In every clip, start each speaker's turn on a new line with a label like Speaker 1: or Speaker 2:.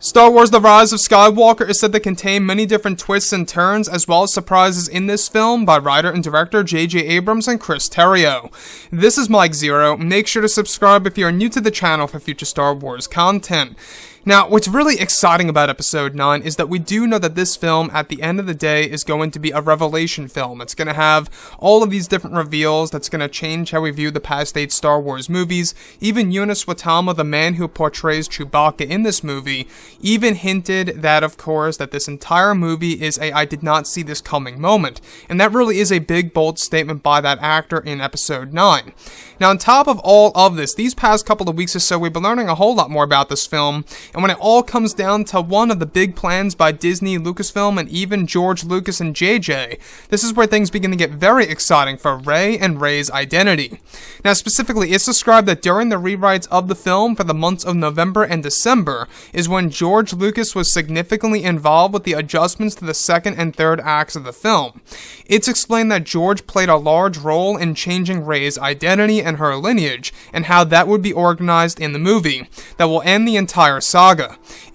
Speaker 1: Star Wars The Rise of Skywalker is said to contain many different twists and turns, as well as surprises in this film by writer and director J.J. Abrams and Chris Terrio. This is Mike Zero. Make sure to subscribe if you are new to the channel for future Star Wars content. Now, what's really exciting about Episode 9 is that we do know that this film, at the end of the day, is going to be a revelation film. It's going to have all of these different reveals that's going to change how we view the past 8 Star Wars movies. Even Eunice Watama, the man who portrays Chewbacca in this movie, even hinted that, of course, that this entire movie is a I did not see this coming moment. And that really is a big, bold statement by that actor in Episode 9. Now, on top of all of this, these past couple of weeks or so, we've been learning a whole lot more about this film. And when it all comes down to one of the big plans by Disney, Lucasfilm, and even George Lucas and JJ, this is where things begin to get very exciting for Rey and Rey's identity. Now, specifically, it's described that during the rewrites of the film for the months of November and December is when George Lucas was significantly involved with the adjustments to the second and third acts of the film. It's explained that George played a large role in changing Rey's identity and her lineage, and how that would be organized in the movie that will end the entire saga.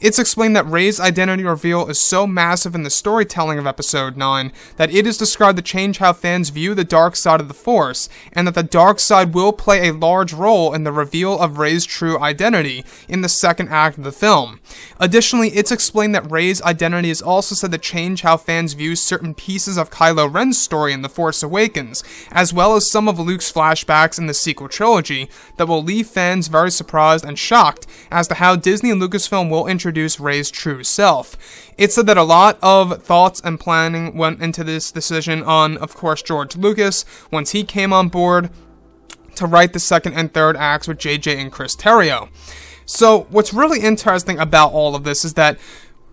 Speaker 1: It's explained that Rey's identity reveal is so massive in the storytelling of Episode 9 that it is described to change how fans view the dark side of the Force, and that the dark side will play a large role in the reveal of Rey's true identity in the second act of the film. Additionally, it's explained that Rey's identity is also said to change how fans view certain pieces of Kylo Ren's story in The Force Awakens, as well as some of Luke's flashbacks in the sequel trilogy that will leave fans very surprised and shocked as to how Disney and Lucasfilm will introduce Rey's true self. It's said that a lot of thoughts and planning went into this decision on, of course, George Lucas once he came on board to write the second and third acts with JJ and Chris Terrio. So what's really interesting about all of this is that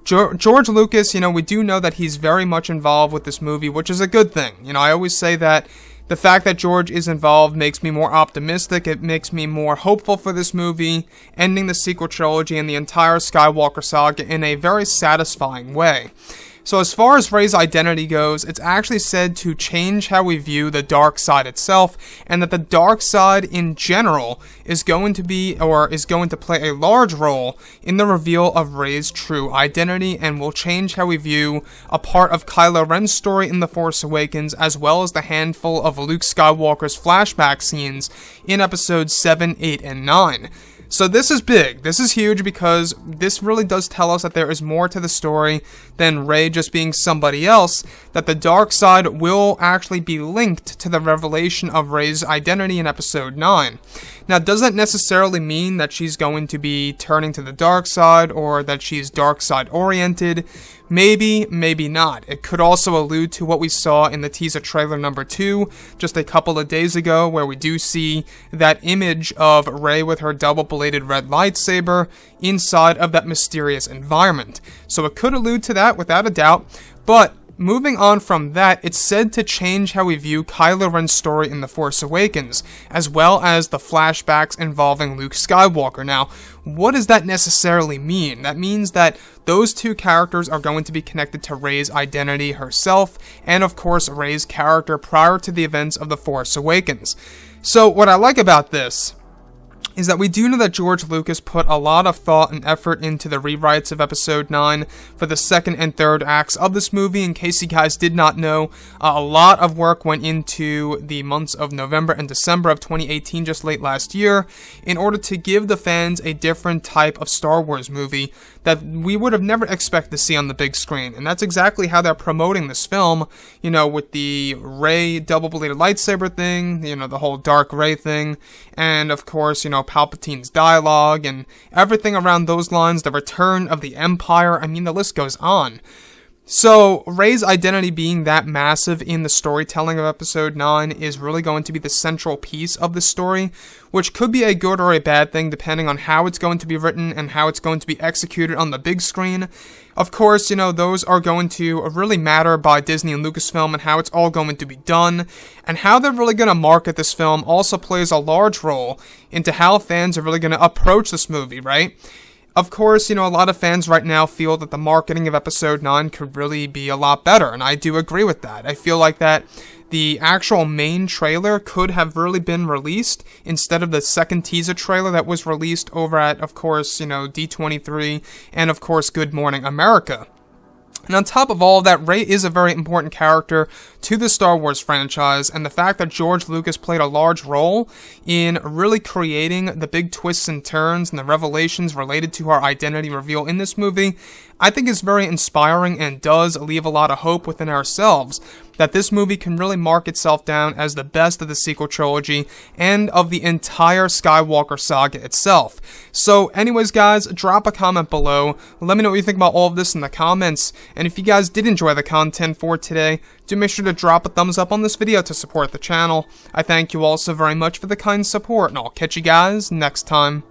Speaker 1: George Lucas, we do know that he's very much involved with this movie, which is a good thing. I always say that the fact that George is involved makes me more optimistic. It makes me more hopeful for this movie, ending the sequel trilogy and the entire Skywalker saga in a very satisfying way. So as far as Rey's identity goes, it's actually said to change how we view the dark side itself, and that the dark side in general is going to play a large role in the reveal of Rey's true identity, and will change how we view a part of Kylo Ren's story in The Force Awakens, as well as the handful of Luke Skywalker's flashback scenes in episodes 7, 8, and 9. So this is big, this is huge, because this really does tell us that there is more to the story than Rey just being somebody else, that the dark side will actually be linked to the revelation of Rey's identity in Episode 9. Now, does that necessarily mean that she's going to be turning to the dark side, or that she's dark side oriented? Maybe, maybe not. It could also allude to what we saw in the teaser trailer number 2 just a couple of days ago, where we do see that image of Rey with her double-bladed red lightsaber inside of that mysterious environment. So it could allude to that without a doubt, but moving on from that, it's said to change how we view Kylo Ren's story in The Force Awakens, as well as the flashbacks involving Luke Skywalker. Now, what does that necessarily mean? That means that those two characters are going to be connected to Rey's identity herself, and of course Rey's character prior to the events of The Force Awakens. So what I like about this is that we do know that George Lucas put a lot of thought and effort into the rewrites of Episode 9 for the second and third acts of this movie. In case you guys did not know, a lot of work went into the months of November and December of 2018, just late last year, in order to give the fans a different type of Star Wars movie that we would have never expected to see on the big screen. And that's exactly how they're promoting this film, with the Rey double-bladed lightsaber thing, the whole dark Rey thing, and of course, Palpatine's dialogue and everything around those lines, the return of the Empire. I mean, the list goes on. So, Rey's identity being that massive in the storytelling of Episode 9 is really going to be the central piece of the story, which could be a good or a bad thing depending on how it's going to be written and how it's going to be executed on the big screen. Of course, those are going to really matter by Disney and Lucasfilm, and how it's all going to be done, and how they're really going to market this film also plays a large role into how fans are really going to approach this movie, right? Of course, a lot of fans right now feel that the marketing of Episode 9 could really be a lot better, and I do agree with that. I feel like that the actual main trailer could have really been released instead of the second teaser trailer that was released over at, of course, D23 and, of course, Good Morning America. And on top of all of that, Rey is a very important character to the Star Wars franchise, and the fact that George Lucas played a large role in really creating the big twists and turns and the revelations related to her identity reveal in this movie, I think is very inspiring and does leave a lot of hope within ourselves that this movie can really mark itself down as the best of the sequel trilogy and of the entire Skywalker saga itself. So anyways guys, drop a comment below, let me know what you think about all of this in the comments, and if you guys did enjoy the content for today, do make sure to drop a thumbs up on this video to support the channel. I thank you all so very much for the kind support, and I'll catch you guys next time.